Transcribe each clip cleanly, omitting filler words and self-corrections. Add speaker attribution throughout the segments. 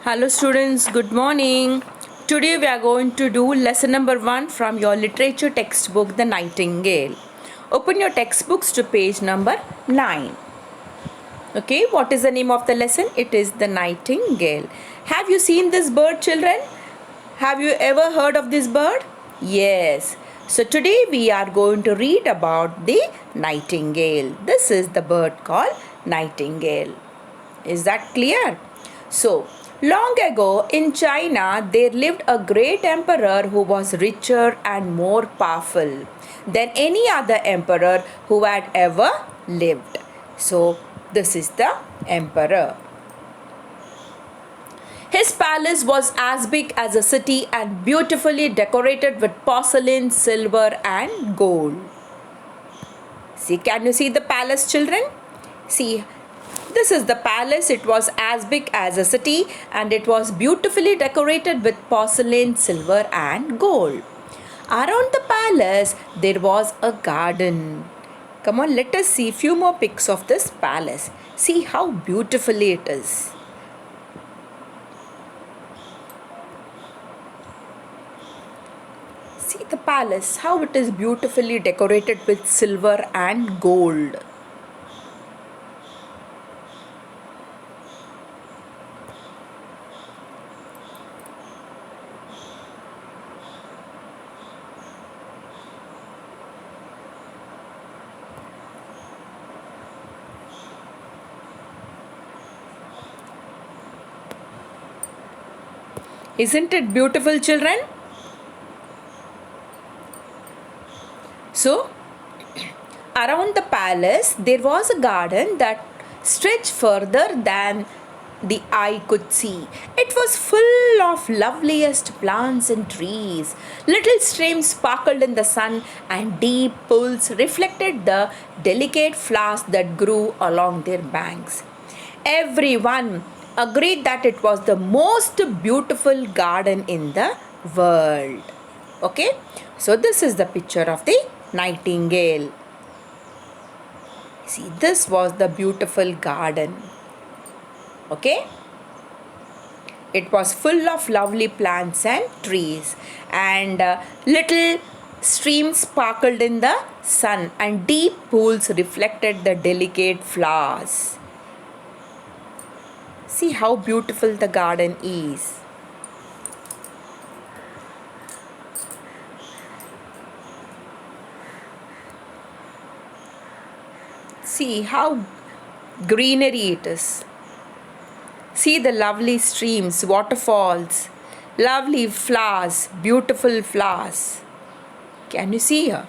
Speaker 1: Hello students, good morning. Today we are going to do lesson number 1 from your literature textbook The Nightingale. Open your textbooks to page number 9. Okay, what is the name of the lesson? It is The Nightingale. Have you seen this bird, children? Have you ever heard of this bird? Yes. So today we are going to read about the nightingale. This is the bird called nightingale. Is that clear? So, long ago in China, there lived a great emperor who was richer and more powerful than any other emperor who had ever lived. So, this is the emperor. His palace was as big as a city and beautifully decorated with porcelain, silver, and gold. See, can you see the palace, children? See, this is the palace. It was as big as a city and it was beautifully decorated with porcelain, silver, and gold. Around the palace, there was a garden. Come on, let us see few more pics of this palace. See how beautifully it is. See the palace, how it is beautifully decorated with silver and gold. Isn't it beautiful, children? So, around the palace, there was a garden that stretched further than the eye could see. It was full of loveliest plants and trees. Little streams sparkled in the sun, and deep pools reflected the delicate flowers that grew along their banks. Everyone agreed that it was the most beautiful garden in the world. Okay, so this is the picture of the nightingale. See, this was the beautiful garden. Okay, it was full of lovely plants and trees, and little streams sparkled in the sun, and deep pools reflected the delicate flowers. See how beautiful the garden is. See how greenery it is. See the lovely streams, waterfalls, lovely flowers, beautiful flowers. Can you see here?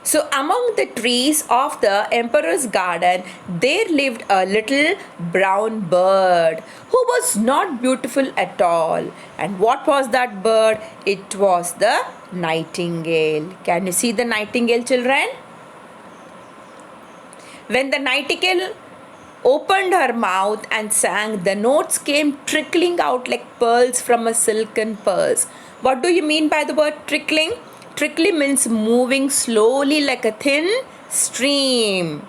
Speaker 1: So among the trees of the emperor's garden, there lived a little brown bird who was not beautiful at all. And what was that bird? It was the nightingale. Can you see the nightingale, children? When the nightingale opened her mouth and sang, the notes came trickling out like pearls from a silken purse. What do you mean by the word trickling? Trickling means moving slowly like a thin stream.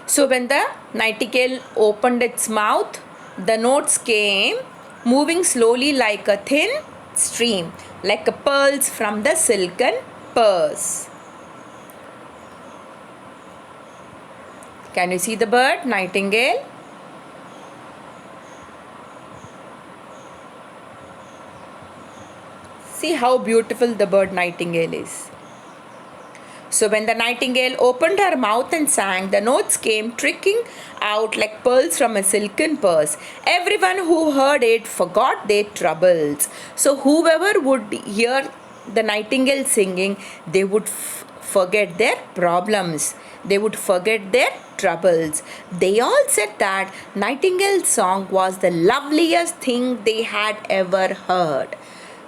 Speaker 1: So when the nightingale opened its mouth, the notes came moving slowly like a thin stream, like pearls from the silken purse. Can you see the bird, nightingale? See how beautiful the bird nightingale is. So when the nightingale opened her mouth and sang, the notes came trickling out like pearls from a silken purse. Everyone who heard it forgot their troubles. So whoever would hear the nightingale singing, they would forget their problems. They would forget their troubles. They all said that Nightingale's song was the loveliest thing they had ever heard.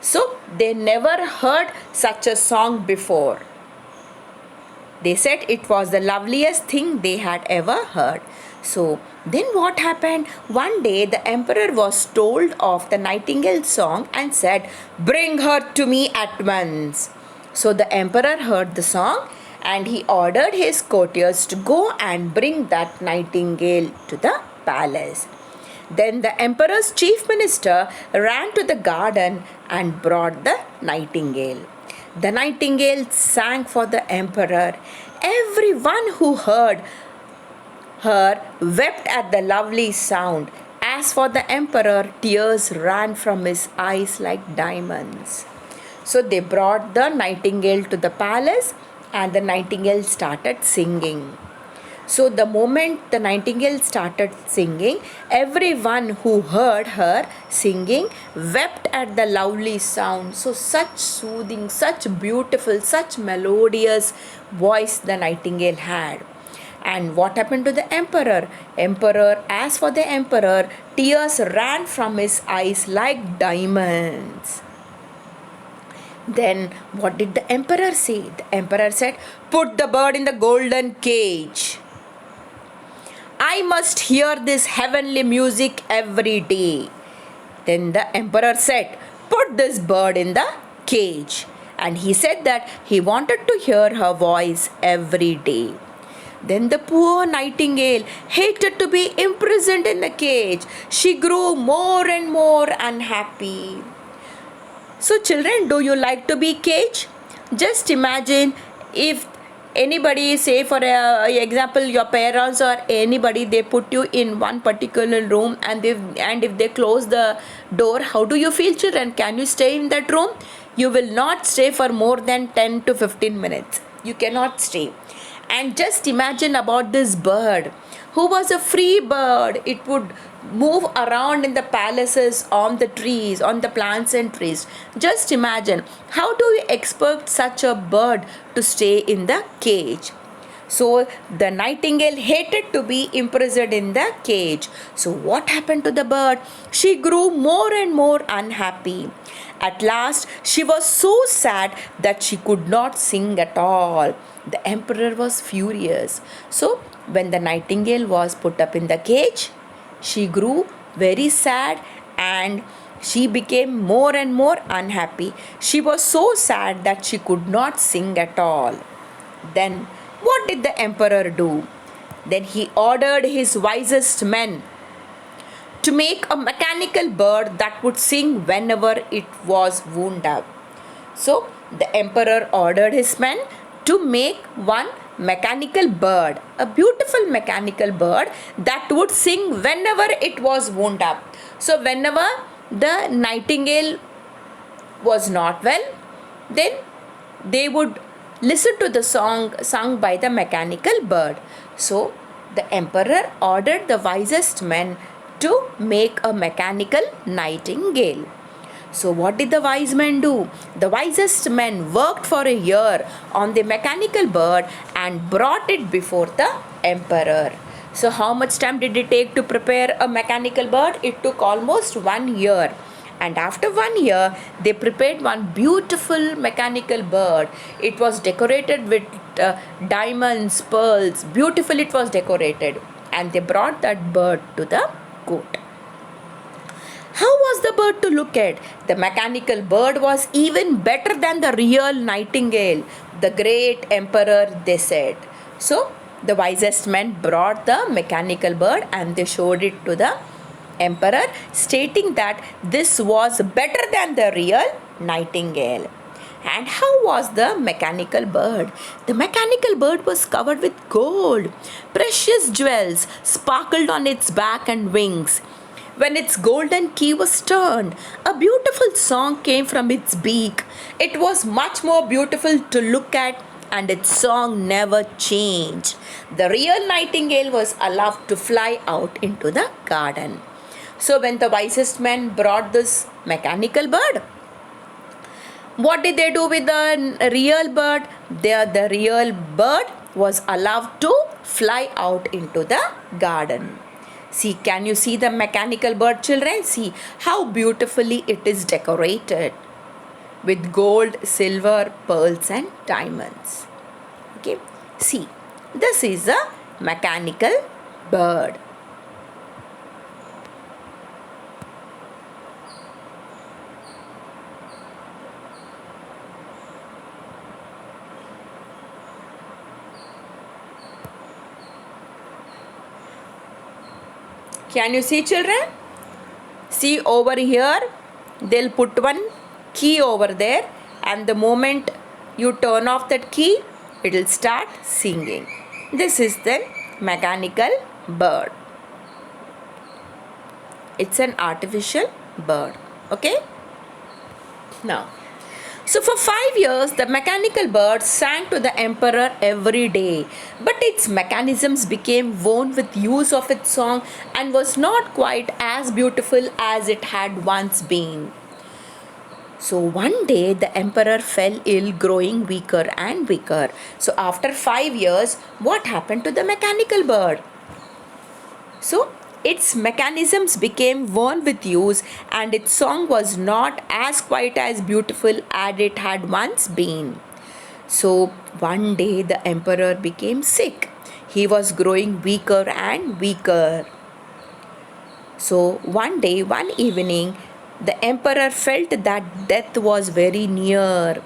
Speaker 1: So they never heard such a song before. They said it was the loveliest thing they had ever heard. So then what happened? One day the emperor was told of the nightingale song and said, "Bring her to me at once." So the emperor heard the song and he ordered his courtiers to go and bring that nightingale to the palace. Then the emperor's chief minister ran to the garden and brought the nightingale. The nightingale sang for the emperor. Everyone who heard her wept at the lovely sound. As for the emperor, tears ran from his eyes like diamonds. So they brought the nightingale to the palace, and the nightingale started singing. So the moment the nightingale started singing, everyone who heard her singing wept at the lovely sound. So such soothing, such beautiful, such melodious voice the nightingale had. And what happened to the emperor? As for the emperor, tears ran from his eyes like diamonds. Then what did the emperor say? The emperor said, "Put the bird in the golden cage. I must hear this heavenly music every day." Then the emperor said, "Put this bird in the cage." And he said that he wanted to hear her voice every day. Then the poor nightingale hated to be imprisoned in the cage. She grew more and more unhappy. So children, do you like to be caged? Just imagine if anybody, say for example your parents or anybody, they put you in one particular room, and if they close the door, how do you feel, children? Can you stay in that room? You will not stay for more than 10 to 15 minutes. You cannot stay. And just imagine about this bird who was a free bird. It would move around in the palaces, on the trees, on the plants and trees. Just imagine, how do you expect such a bird to stay in the cage? So the nightingale hated to be imprisoned in the cage. So what happened to the bird? She grew more and more unhappy. At last, she was so sad that she could not sing at all. The emperor was furious. So when the nightingale was put up in the cage, she grew very sad and she became more and more unhappy. She was so sad that she could not sing at all. Then what did the emperor do? Then he ordered his wisest men to make a mechanical bird that would sing whenever it was wound up. So the emperor ordered his men to make one mechanical bird, a beautiful mechanical bird that would sing whenever it was wound up. So whenever the nightingale was not well, then they would listen to the song sung by the mechanical bird. So the emperor ordered the wisest men to make a mechanical nightingale. So what did the wise men do? The wisest men worked for a year on the mechanical bird and brought it before the emperor. So how much time did it take to prepare a mechanical bird? It took almost 1 year. And after 1 year, they prepared one beautiful mechanical bird. It was decorated with diamonds, pearls. Beautifully it was decorated. And they brought that bird to the court. How was the bird to look at? The mechanical bird was even better than the real nightingale, the great emperor, they said. So the wisest men brought the mechanical bird and they showed it to the emperor, stating that this was better than the real nightingale. And how was the mechanical bird? The mechanical bird was covered with gold. Precious jewels sparkled on its back and wings. When its golden key was turned, a beautiful song came from its beak. It was much more beautiful to look at, and its song never changed. The real nightingale was allowed to fly out into the garden. So when the wisest men brought this mechanical bird, what did they do with the real bird? The real bird was allowed to fly out into the garden. See, can you see the mechanical bird, children? See how beautifully it is decorated with gold, silver, pearls and diamonds. Okay, see, this is a mechanical bird. Can you see, children? See over here, they'll put one key over there, and the moment you turn off that key, it will start singing. This is the mechanical bird. It's an artificial bird. Okay? Now, so for 5 years, the mechanical bird sang to the emperor every day, but its mechanisms became worn with use of its song and was not quite as beautiful as it had once been. So one day the emperor fell ill, growing weaker and weaker. So after 5 years, what happened to the mechanical bird? So its mechanisms became worn with use and its song was not as quite as beautiful as it had once been. So one day the emperor became sick. He was growing weaker and weaker. So one day, one evening, the emperor felt that death was very near.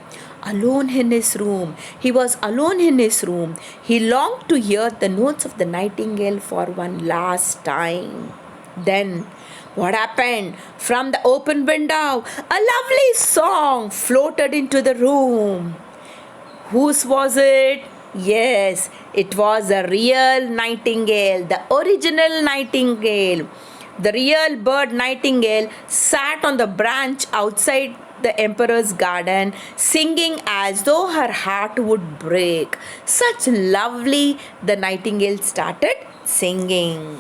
Speaker 1: Alone in his room. He was alone in his room. He longed to hear the notes of the nightingale for one last time. Then, what happened? From the open window, a lovely song floated into the room. Whose was it? Yes, it was a real nightingale, the original nightingale. The real bird nightingale sat on the branch outside the emperor's garden, singing as though her heart would break. Such lovely, the nightingale started singing.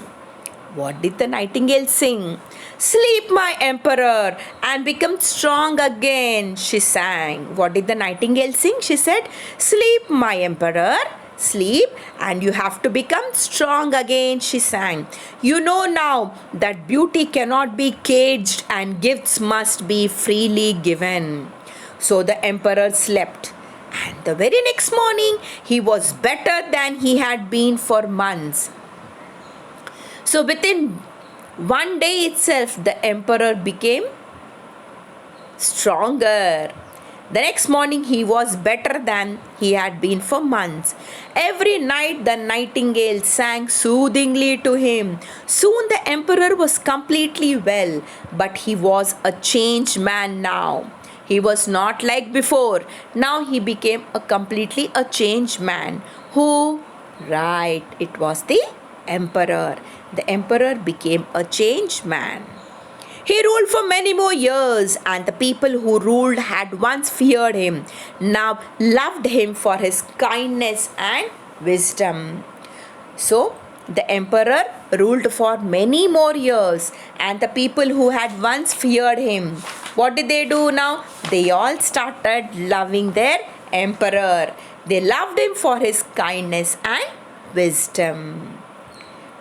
Speaker 1: What did the nightingale sing? Sleep, my emperor, and become strong again, she sang. What did the nightingale sing? She said, Sleep, my emperor, sleep, and you have to become strong again, she sang. You know now that beauty cannot be caged and gifts must be freely given. So the emperor slept, and the very next morning he was better than he had been for months. So within one day itself, the emperor became stronger. The next morning he was better than he had been for months. Every night the nightingale sang soothingly to him. Soon the emperor was completely well, but he was a changed man now. He was not like before. Now he became completely a changed man. Who? Right, it was the emperor. The emperor became a changed man. He ruled for many more years, and the people who ruled had once feared him, now loved him for his kindness and wisdom. So, the emperor ruled for many more years, and the people who had once feared him, what did they do now? They all started loving their emperor. They loved him for his kindness and wisdom.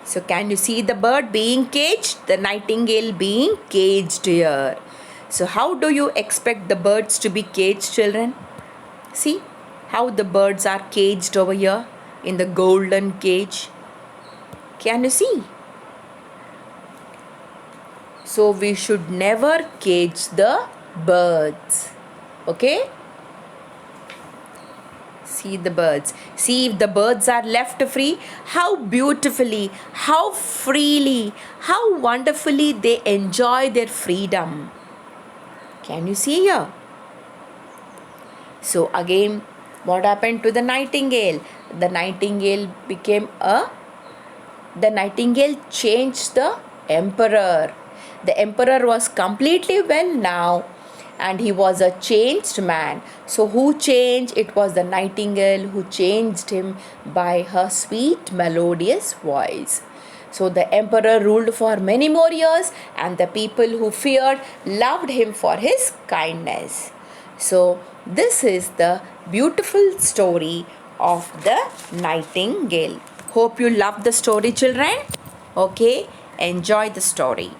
Speaker 1: So can you see the bird being caged? The nightingale being caged here. So how do you expect the birds to be caged, children? See how the birds are caged over here in the golden cage. Can you see? So we should never cage the birds. Okay? See the birds. See if the birds are left free, how beautifully, how freely, how wonderfully they enjoy their freedom. Can you see here? So again, what happened to the nightingale? The nightingale changed the emperor. The emperor was completely well now, and he was a changed man. So who changed? It was the nightingale who changed him by her sweet melodious voice. So the emperor ruled for many more years, and the people who feared loved him for his kindness. So this is the beautiful story of the nightingale. Hope you love the story, children. Okay, enjoy the story.